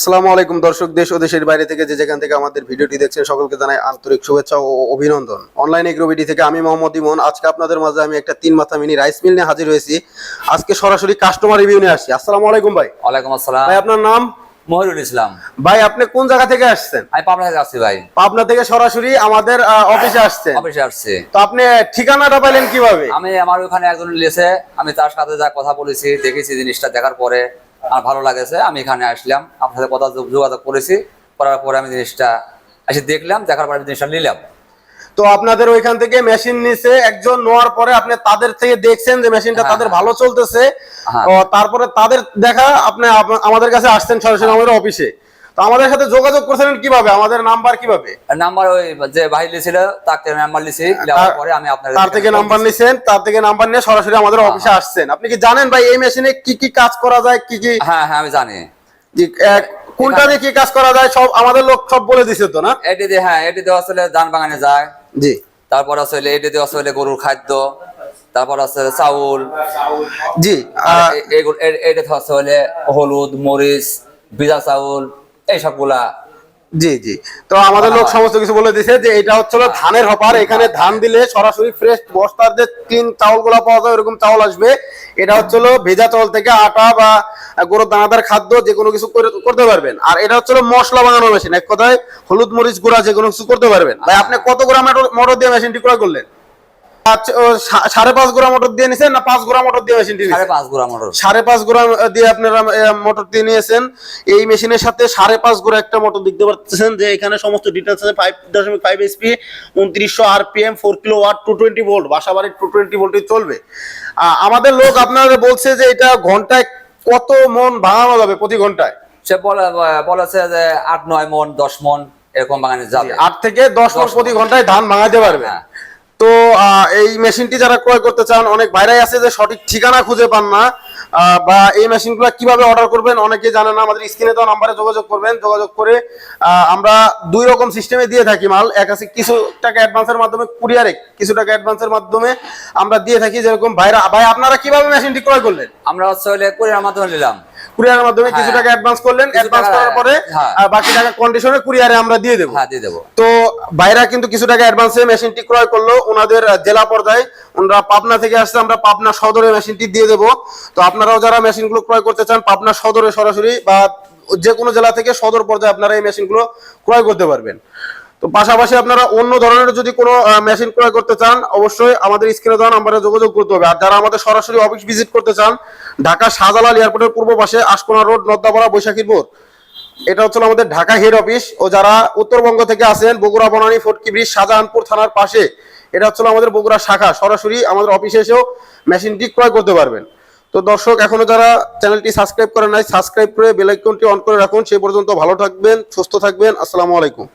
আসসালামু আলাইকুম দর্শক, দেশ ও দেশের বাইরে থেকে যে যেখান থেকে আমাদের ভিডিওটি দেখছেন সকলকে জানাই আন্তরিক শুভেচ্ছা ও অভিনন্দন। অনলাইন এগ্রোবিডি থেকে আমি মোহাম্মদ ইমন। আজকে আপনাদের মাঝে আমি একটা 3 মাথা মিনি রাইস মিল নিয়ে হাজির হয়েছি। আজকে সরাসরি কাস্টমার রিভিউ নিয়ে আসছি। আসসালামু আলাইকুম ভাই। ওয়ালাইকুম আসসালাম ভাই, আপনার নাম? মহিরুল ইসলাম। ভাই, আপনি কোন জায়গা থেকে আসছেন? আমি পাবনা থেকে আসছি ভাই। পাবনা থেকে সরাসরি আমাদের অফিসে আসছেন? অফিসে আসছি। তো আপনি ঠিকানাটা পেলেন কিভাবে? আমি আমার ওখানে একজন লিয়েছে, আমি তার সাথে যা কথা বলেছি, দেখেছি, জিনিসটা দেখার পরে আমার ভালো লাগেছে। আমি এখানে আসলাম, আপনার সাথে কথা যোগাযোগ করেছি, করার পরে আমি জিনিসটা এসে দেখলাম, দেখার পরে আমি জিনিসটা নিলাম। তো আপনাদের ওইখান থেকে মেশিন নিছে একজন, নেওয়ার পরে আপনি তাদের থেকে দেখছেন যে মেশিনটা তাদের ভালো চলতেছে, তারপরে তাদের দেখা আপনি আমাদের কাছে আসছেন সরাসরি আমাদের অফিসে। তো আমাদের সাথে যোগাযোগ করছিলেন কিভাবে? আমাদের নাম্বার কিভাবে? নাম্বার ওই যে ভাই লিছিল তার থেকে নাম্বার লিছি, নেওয়ার পরে আমি আপনাদের তার থেকে নাম্বার নিছেন, তার থেকে নাম্বার নিয়ে সরাসরি আমাদের অফিসে আসছেন। আপনি কি জানেন ভাই এই মেশিনে কি কি কাজ করা যায়? কি কি? হ্যাঁ হ্যাঁ আমি জানি কোনটা দিয়ে কি কাজ করা যায় সব আমাদের লোক সব বলে দিছে তো না? এটি দিয়ে, হ্যাঁ এটি দিয়ে আসলে ধান বাগানে যায়। জি। তারপর আসলে এটি দিয়ে আসলে গরুর খাদ্য, তারপর আছে চাউল। জি। এটা হচ্ছে হলুদ, মরিচ, ভিজা চাউল, এই সবগুলা। জি জি। তো আমাদের লোক সমস্ত কিছু বলে দিছে যে এটা হচ্ছে ধানের হপার। এখানে ধান দিলে সরাসরি ফ্রেশ বস্তার যে ক্লিন চাউল গুলা পাওয়া যায় এরকম চাউল আসবে। এটা হচ্ছে ভেজা চাউল থেকে আটা বা গরুর দানাদার খাদ্য যে কোনো কিছু করতে পারবেন। আর এটা হচ্ছে মশলা বানানোর মেশিন, এক কথায় হলুদ মরিচ গুঁড়া যে কোনো কিছু করতে পারবেন। ভাই, আপনি কত গ্রাম মোটর দিয়ে মেশিনটি ক্রয় করলেন? 5.5 গ্রাম মোটর দিয়ে নিয়েছেন না 5 গ্রাম মোটর দিয়ে মেশিনটি? 5.5 গ্রাম মোটর। 5.5 গ্রাম দিয়ে আপনারা মোটর দিয়ে নিয়েছেন। এই মেশিনের সাথে 5.5 গ্রাম একটা মোটর দেখতে পাচ্ছেন যে এখানে সমস্ত ডিটেইলস আছে। 5.5 এইচপি, 2900 আরপিএম, 4 কিলোওয়াট, 220 ভোল্ট, বাসাবাড়ির 220 ভোল্টে চলবে। আমাদের লোক আপনারা বলছে যে এটা ঘন্টায় কত মন ভাঙানো যাবে প্রতি ঘন্টায়? সে বলেছে যে 8-9 মন, 10 মন এরকম বাগানে যাবে। 8 থেকে 10 মন প্রতি ঘন্টায় ধান ভাঙাতে পারবে। তো এই মেশিনটি যারা ক্রয় করতে চান, অনেক ভাইরাই আছে যে সঠিক ঠিকানা খুঁজে পান না, বা এই মেশিনগুলো কিভাবে অর্ডার করবেন অনেকে জানে না। আমাদের স্ক্রিনে দেওয়া নাম্বারে যোগাযোগ করবেন। যোগাযোগ করে আমরা 2 রকম সিস্টেমে দিয়ে থাকি মাল। এক আছে কিছু টাকা অ্যাডভান্সের মাধ্যমে, কুরিয়ারে কিছু টাকা অ্যাডভান্সের মাধ্যমে আমরা দিয়ে থাকি। যেরকম ভাই আপনারা কিভাবে মেশিনটি ক্রয় করলেন? আমরা হচ্ছে কুরিয়ারের মাধ্যমে নিলাম। কুরিয়ারের মাধ্যমে কিছু টাকা অ্যাডভান্স করলেন, অ্যাডভান্স করার পরে বাকি টাকা কন্ডিশনে কুরিয়ারে আমরা দিয়ে দেব। হ্যাঁ, দিয়ে দেব। তো ভাইরা কিন্তু কিছু টাকা অ্যাডভান্সে মেশিনটি ক্রয় করলো ওনাদের জেলা পর্যায়ে। ওনারা পাবনা থেকে আসছে, আমরা পাবনা সদরে মেশিনটি দিয়ে দেব। তো আপনারাও যারা মেশিনগুলো ক্রয় করতে চান পাবনা সদরে সরাসরি বা যে কোনো জেলা থেকে সদর পর্যায়ে আপনারা এই মেশিনগুলো ক্রয় করতে পারবেন। তো পাশাপাশি আপনারা অন্য ধরনের যদি কোনো মেশিন ক্রয় করতে চান অবশ্যই আমাদের স্ক্রিনে দেওয়া নাম্বারে যোগাযোগ করতে হবে। আর যারা আমাদের সরাসরি অফিস ভিজিট করতে চান, ঢাকা শাহজালাল এয়ারপোর্টের পূর্ব পাশে আশকোনা রোড, নদ্দাপাড়া, বৈশাখীপুর, এটা হচ্ছে আমাদের ঢাকা হেড অফিস। ও যারা উত্তরবঙ্গ থেকে আসেন, বগুড়া, বনানী, ফটকি ব্রিজ, শাহজাহানপুর থানার পাশে, এটা হচ্ছে আমাদের বগুড়া শাখা। সরাসরি আমাদের অফিসে এসেও মেশিনটি ক্রয় করতে পারবেন। তো দর্শক, এখনো যারা চ্যানেলটি সাবস্ক্রাইব করেন নাই, সাবস্ক্রাইব করে বেল আইকনটি অন করে রাখুন। সেই পর্যন্ত ভালো থাকবেন, সুস্থ থাকবেন। আসসালামু আলাইকুম।